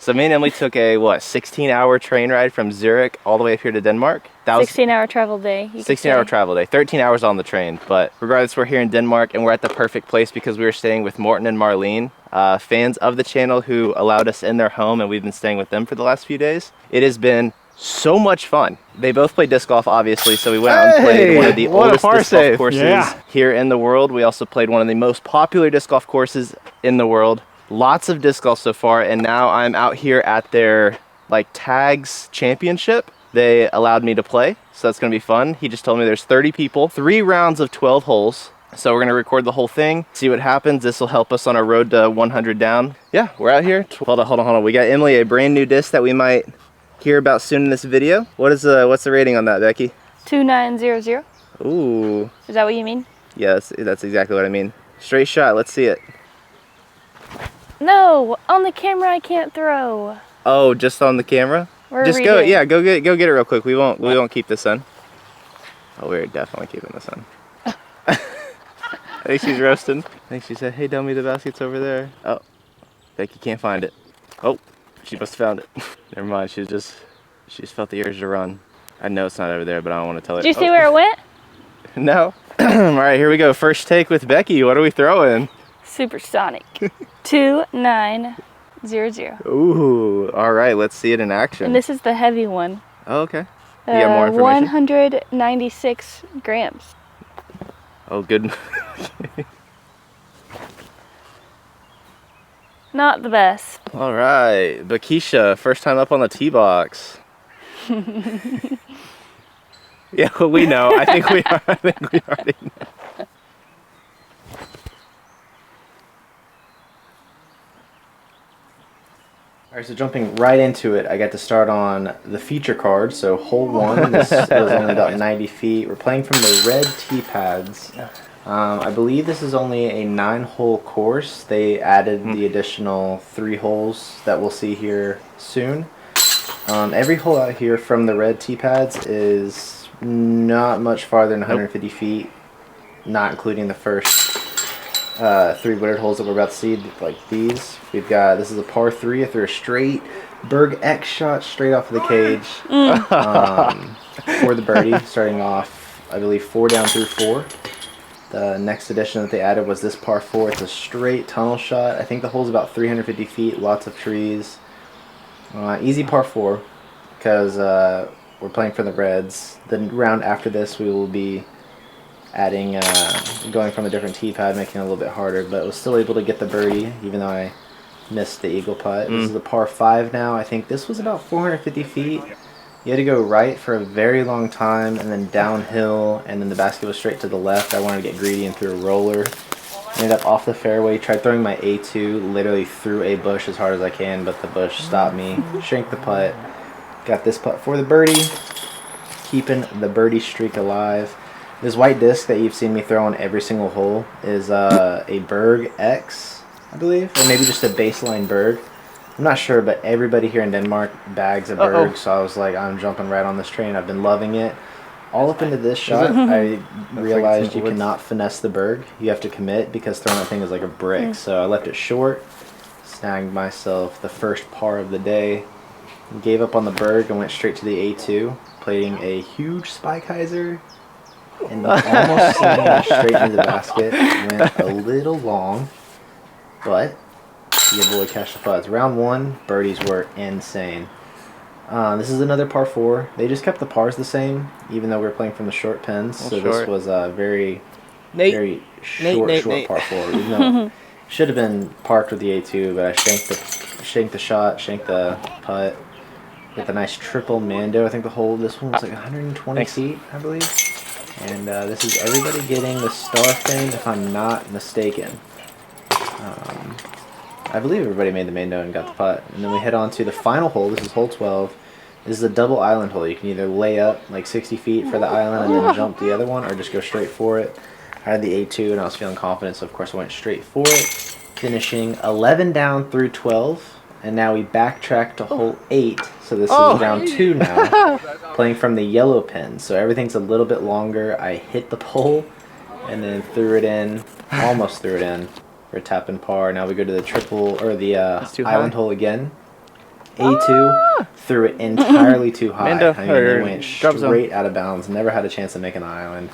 So me and Emily took a, 16-hour train ride from Zurich all the way up here to Denmark. That was 16-hour travel day. 16-hour travel day, 13 hours on the train. But regardless, we're here in Denmark, and we're at the perfect place because we were staying with Morten and Marlene, fans of the channel who allowed us in their home, and we've been staying with them for the last few days. It has been so much fun. They both play disc golf, obviously, so we went out and played one of the oldest disc golf courses here in the world. We also played one of the most popular disc golf courses in the world. Lots of disc golf so far, and now I'm out here at their tags championship. They allowed me to play, so that's gonna be fun. He just told me there's 30 people, 3 rounds of 12 holes. So we're gonna record the whole thing, see what happens. This will help us on our road to 100 down. Yeah, we're out here. Hold on. We got Emily a brand new disc that we might hear about soon in this video. What's the rating on that, Becky? 2900. Ooh. Is that what you mean? Yes, that's exactly what I mean. Straight shot, let's see it. No, on the camera I can't throw. Oh, just on the camera? Just go, yeah, go get it real quick. We won't keep this in. Oh, we're definitely keeping this in. I think she's roasting. I think she said, "Hey, dummy, the basket's over there." Oh, Becky can't find it. Oh, she must have found it. Never mind. She just felt the urge to run. I know it's not over there, but I don't want to tell her. Did you see where it went? No. All right, here we go. First take with Becky. What are we throwing? Supersonic. 2900. Ooh, all right, let's see it in action. And this is the heavy one. Oh, okay. You got more information? 196 grams. Oh, good. Not the best. All right, Bakisha, first time up on the tee box. Yeah, well, we know. I think we already know. Alright, so jumping right into it, I got to start on the feature card. So hole 1, this was only about 90 feet. We're playing from the red tee pads. I believe this is only a 9-hole course. They added the additional 3 holes that we'll see here soon. Every hole out here from the red tee pads is not much farther than 150 feet, not including the first 3 wooded holes that we're about to see, like these. We've got, this is a par 3. I threw a straight Berg X shot straight off of the cage for the birdie, starting off, I believe, 4 down through 4. The next addition that they added was this par 4. It's a straight tunnel shot. I think the hole's about 350 feet, lots of trees. Easy par 4, because we're playing for the Reds. The round after this, we will be adding, going from a different tee pad, making it a little bit harder, but was still able to get the birdie, even though I missed the eagle putt. This is a par 5 now. I think this was about 450 feet. You had to go right for a very long time, and then downhill, and then the basket was straight to the left. I wanted to get greedy and threw a roller. Ended up off the fairway, tried throwing my A2, literally threw a bush as hard as I can, but the bush stopped me. Shanked the putt. Got this putt for the birdie, keeping the birdie streak alive. This white disc that you've seen me throw on every single hole is a Berg X, I believe, or maybe just a baseline Berg. I'm not sure, but everybody here in Denmark bags a Berg, so I was like, I'm jumping right on this train. I've been loving it. All up into this shot, I realized you cannot finesse the Berg. You have to commit, because throwing that thing is like a brick. So I left it short, snagged myself the first par of the day, gave up on the Berg and went straight to the A2, playing a huge spike hyzer, and almost slinging it straight into the basket. Went a little long, but your boy cashed the putts. Round 1, birdies were insane. This is another par 4. They just kept the pars the same, even though we were playing from the short pins. So this was a very short par 4. Even though it should have been parked with the A2, but I shanked the shot, shanked the putt with a nice triple Mando. I think this one was like 120 feet, I believe. And this is everybody getting the star fame, if I'm not mistaken. I believe everybody made the Mando and got the putt. And then we head on to the final hole. This is hole 12. This is a double island hole. You can either lay up like 60 feet for the island and then jump the other one, or just go straight for it. I had the A2 and I was feeling confident, so of course I went straight for it. Finishing 11 down through 12. And now we backtrack to hole 8. So this is round 2 now. Playing from the yellow pin. So everything's a little bit longer. I hit the pole and then threw it in. Almost threw it in for a tap and par. Now we go to the triple, or the island hole again. A2, threw it entirely too high. Mando, I mean, it or went drop zone. straight out of bounds. Never had a chance of making the island.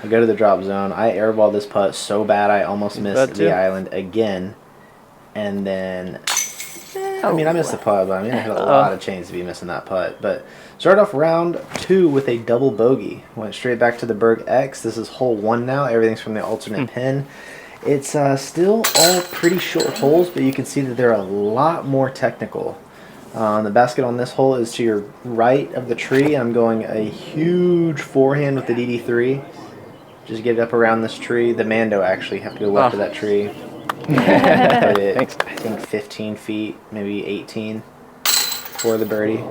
I go to the drop zone. I airball this putt so bad I almost missed the island again. And then, I mean, I missed the putt, but I mean, I had a lot of chance to be missing that putt. But started off round 2 with a double bogey. Went straight back to the Berg X. This is hole 1 now. Everything's from the alternate pin. It's still all pretty short holes, but you can see that they're a lot more technical. The basket on this hole is to your right of the tree. I'm going a huge forehand with the DD3. Just get it up around this tree. The Mando actually have to go left of that tree. Put it, I think 15 feet, maybe 18 for the birdie.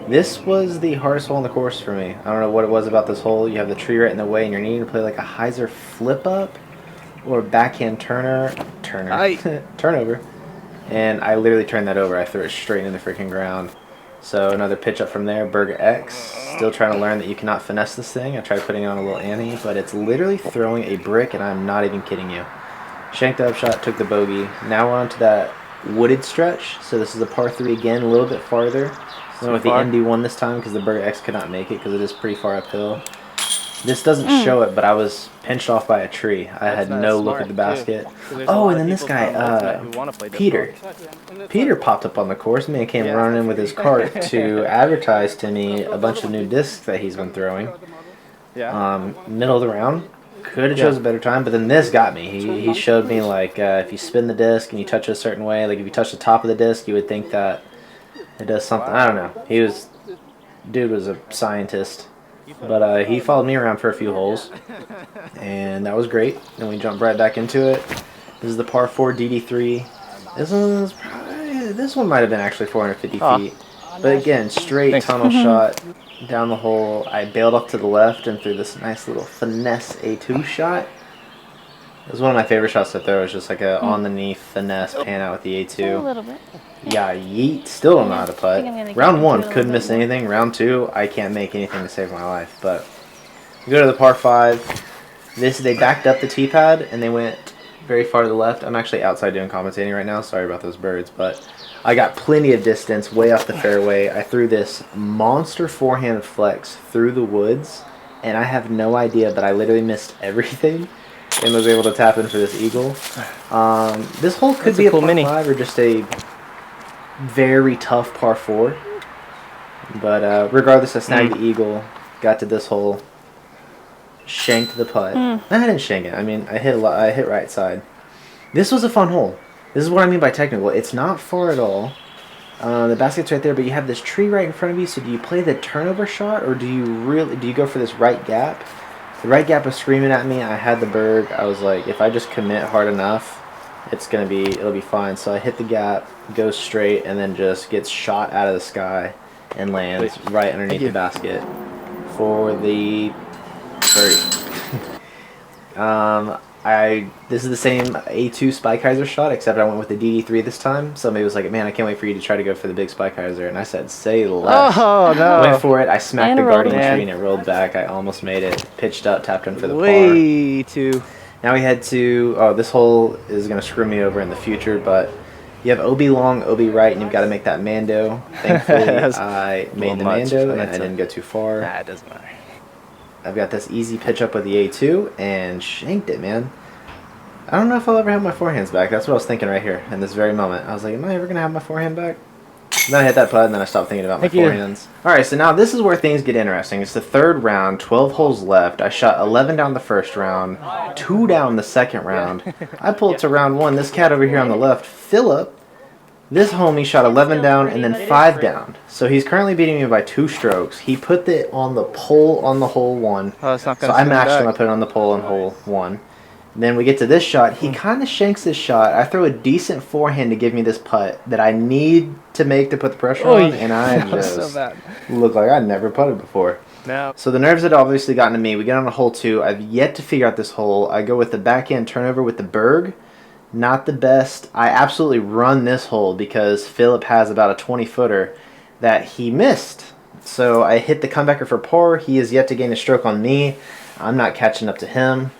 This was the hardest hole on the course for me. I don't know what it was about this hole. You have the tree right in the way, and you're needing to play like a hyzer flip up or backhand turnover. And I literally turned that over. I threw it straight into the freaking ground. So another pitch up from there, Berg X. Still trying to learn that you cannot finesse this thing. I tried putting it on a little ante, but it's literally throwing a brick, and I'm not even kidding you. Shanked the upshot, took the bogey. Now we're on to that wooded stretch. So this is a par 3 again, a little bit farther. Went with the MD1 this time because the Berg X could not make it because it is pretty far uphill. This doesn't show it, but I was pinched off by a tree. I had no look at the basket. Oh, and then this guy, Peter. Peter popped up on the course. Man came running in with his cart to advertise to me a bunch of new discs that he's been throwing. Middle of the round. Could have chose a better time, but then this got me. He showed me, like, if you spin the disc and you touch it a certain way, like if you touch the top of the disc, you would think that it does something. I don't know. Dude was a scientist. But he followed me around for a few holes, and that was great. Then we jumped right back into it. This is the par 4 DD3. This one might have been actually 450 feet. But again, straight tunnel shot down the hole. I bailed off to the left and threw this nice little finesse A2 shot. It was one of my favorite shots to throw. It was just like a on the knee finesse pan out with the A2. A little bit. Yeah, yeet. Still don't know how to putt. Round 1, couldn't miss anything. Round 2, I can't make anything to save my life. But we go to the par 5. They backed up the tee pad and they went very far to the left. I'm actually outside doing commentating right now. Sorry about those birds, but I got plenty of distance way off the fairway. I threw this monster forehand flex through the woods, and I have no idea, but I literally missed everything and was able to tap in for this eagle. This hole could be a par 5 or just a very tough par 4. But regardless, I snagged the eagle, got to this hole, shanked the putt. I didn't shank it. I mean, I hit right side. This was a fun hole. This is what I mean by technical. It's not far at all. The basket's right there, but you have this tree right in front of you. So do you play the turnover shot, or do you go for this right gap? The right gap was screaming at me. I had the Berg. I was like, if I just commit hard enough, it'll be fine. So I hit the gap, goes straight, and then just gets shot out of the sky and lands right underneath the basket for the birdie. This is the same A2 Spikeiser shot, except I went with the DD3 this time. Somebody was like, man, I can't wait for you to try to go for the big Spikeiser. And I said, say less. Oh, no. Went for it. I smacked the guardian tree and it rolled back. I almost made it. Pitched up, tapped in for the par. Way too. Now we head to, this hole is going to screw me over in the future, but you have OB long, OB right, and you've got to make that Mando. Thankfully, I made the Mando, and I didn't go too far. Nah, it doesn't matter. I've got this easy pitch up with the A2, and shanked it, man. I don't know if I'll ever have my forehands back. That's what I was thinking right here in this very moment. I was like, am I ever going to have my forehand back? And then I hit that putt, and then I stopped thinking about my forehands. All right, so now this is where things get interesting. It's the third round, 12 holes left. I shot 11 down the first round, 2 down the second round. I pulled to round 1. This cat over here on the left, Philip, this homie shot 11 down and then 5 down. So he's currently beating me by 2 strokes. He put it on the pole on the hole 1. So I matched him. I put it on the pole on hole 1. Then we get to this shot. He kind of shanks this shot. I throw a decent forehand to give me this putt that I need to make to put the pressure on, and I just look like I never putted before. No. So the nerves had obviously gotten to me. We get on to hole 2. I've yet to figure out this hole. I go with the backhand turnover with the Berg. Not the best. I absolutely run this hole because Philip has about a 20-footer that he missed. So I hit the comebacker for par. He is yet to gain a stroke on me. I'm not catching up to him.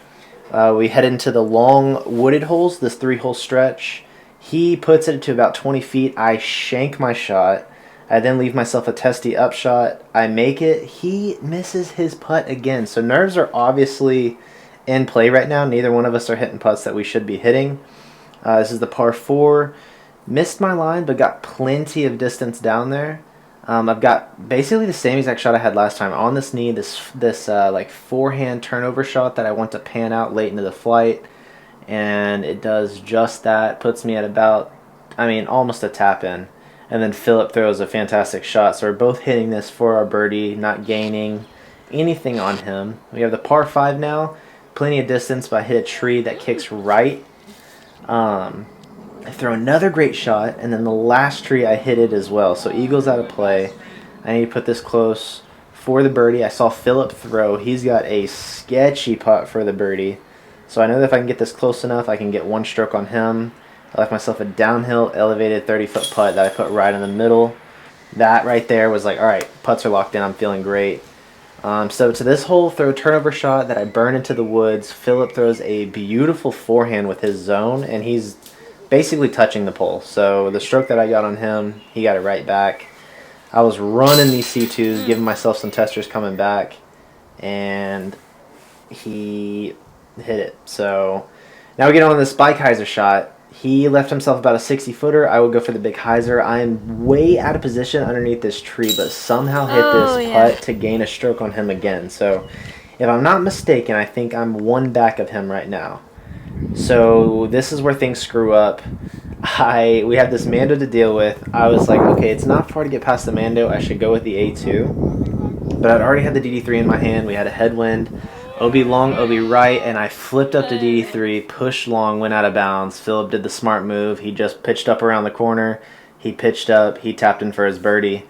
We head into the long wooded holes, this 3-hole stretch. He puts it to about 20 feet. I shank my shot. I then leave myself a testy upshot. I make it. He misses his putt again. So nerves are obviously in play right now. Neither one of us are hitting putts that we should be hitting. This is the par 4. Missed my line, but got plenty of distance down there. I've got basically the same exact shot I had last time. On this knee, this like forehand turnover shot that I want to pan out late into the flight. And it does just that. Puts me at about, almost a tap in. And then Philip throws a fantastic shot. So we're both hitting this for our birdie, not gaining anything on him. We have the par 5 now. Plenty of distance, but I hit a tree that kicks right. I throw another great shot, and then the last tree I hit it as well. So eagle's out of play. I need to put this close for the birdie. I saw Philip throw. He's got a sketchy putt for the birdie. So I know that if I can get this close enough, I can get one stroke on him. I left myself a downhill, elevated 30-foot putt that I put right in the middle. That right there was like, all right, putts are locked in. I'm feeling great. So to this hole, throw a turnover shot that I burn into the woods. Philip throws a beautiful forehand with his zone, and he's basically touching the pole. So the stroke that I got on him, he got it right back. I was running these C2s, giving myself some testers coming back, and he hit it. So now we get on this Spike Heiser shot. He left himself about a 60-footer. I would go for the big hyzer. I am way out of position underneath this tree, but somehow hit this putt to gain a stroke on him again. So if I'm not mistaken, I think I'm one back of him right now. So this is where things screw up. We have this Mando to deal with. I was like, okay, it's not far to get past the Mando. I should go with the A2. But I'd already had the DD3 in my hand. We had a headwind. OB long, OB right, and I flipped up to DD3, pushed long, went out of bounds. Philip did the smart move. He just pitched up around the corner. He pitched up. He tapped in for his birdie.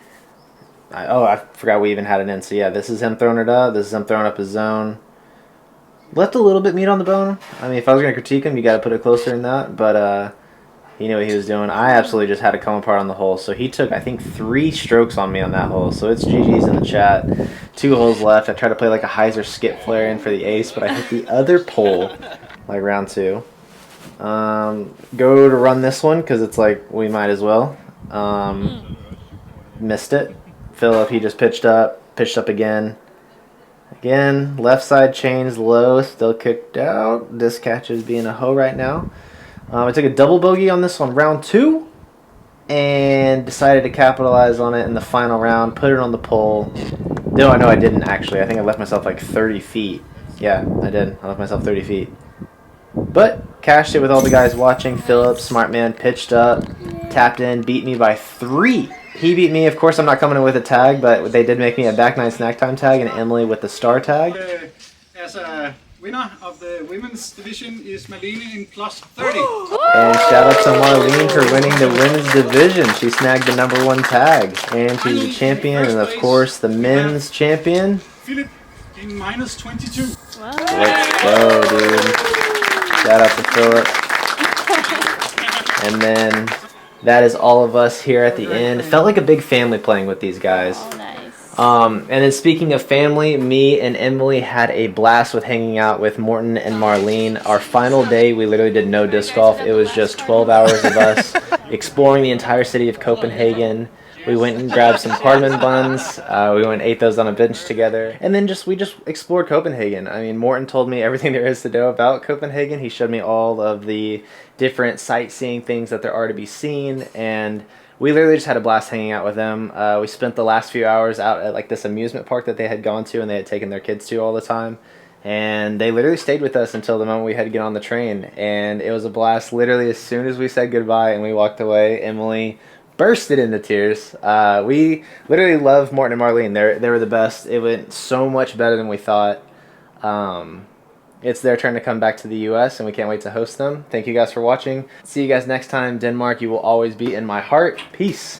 I forgot we even had it in. So, yeah, this is him throwing it up. This is him throwing up his zone. Left a little bit meat on the bone. If I was going to critique him, you got to put it closer than that. But he knew what he was doing. I absolutely just had to come apart on the hole. So he took, I think, 3 strokes on me on that hole. So it's GG's in the chat. 2 holes left. I tried to play like a hyzer skip flare in for the ace, but I hit the other pole like round 2. Go to run this one because it's like we might as well. Missed it. Philip, he just pitched up again. Again, left side chains low, still kicked out. This catch is being a hoe right now. I took a double bogey on this one, round 2, and decided to capitalize on it in the final round, put it on the pole. No, I didn't actually. I think I left myself like 30 feet. Yeah, I did. I left myself 30 feet. But cashed it with all the guys watching. Philip, smart man, pitched up, tapped in, beat me by 3. He beat me. Of course, I'm not coming in with a tag, but they did make me a back nine snack time tag, and Emily with the star tag. As a winner of the women's division is Marlene in plus 30. And shout out to Marlene for winning the women's division. She snagged the #1 tag, and she's the champion, and of course the men's champion. Philip in minus 22. Wow. Let's go, dude. Shout out to Philip. And then that is all of us here at the end. It felt like a big family playing with these guys. Oh, nice. And then speaking of family, me and Emily had a blast with hanging out with Morten and Marlene. Our final day, we literally did no disc golf. It was just 12 hours of us exploring the entire city of Copenhagen. We went and grabbed some cardamom buns. We went and ate those on a bench together. And then we just explored Copenhagen. Morten told me everything there is to know about Copenhagen. He showed me all of the different sightseeing things that there are to be seen. And we literally just had a blast hanging out with them. We spent the last few hours out at like this amusement park that they had gone to and they had taken their kids to all the time. And they literally stayed with us until the moment we had to get on the train. And it was a blast. Literally as soon as we said goodbye and we walked away, Emily bursted into tears. We literally love Morten and Marlene. They were the best. It went so much better than we thought. It's their turn to come back to the U.S. and we can't wait to host them. Thank you guys for watching. See you guys next time. Denmark, you will always be in my heart. Peace.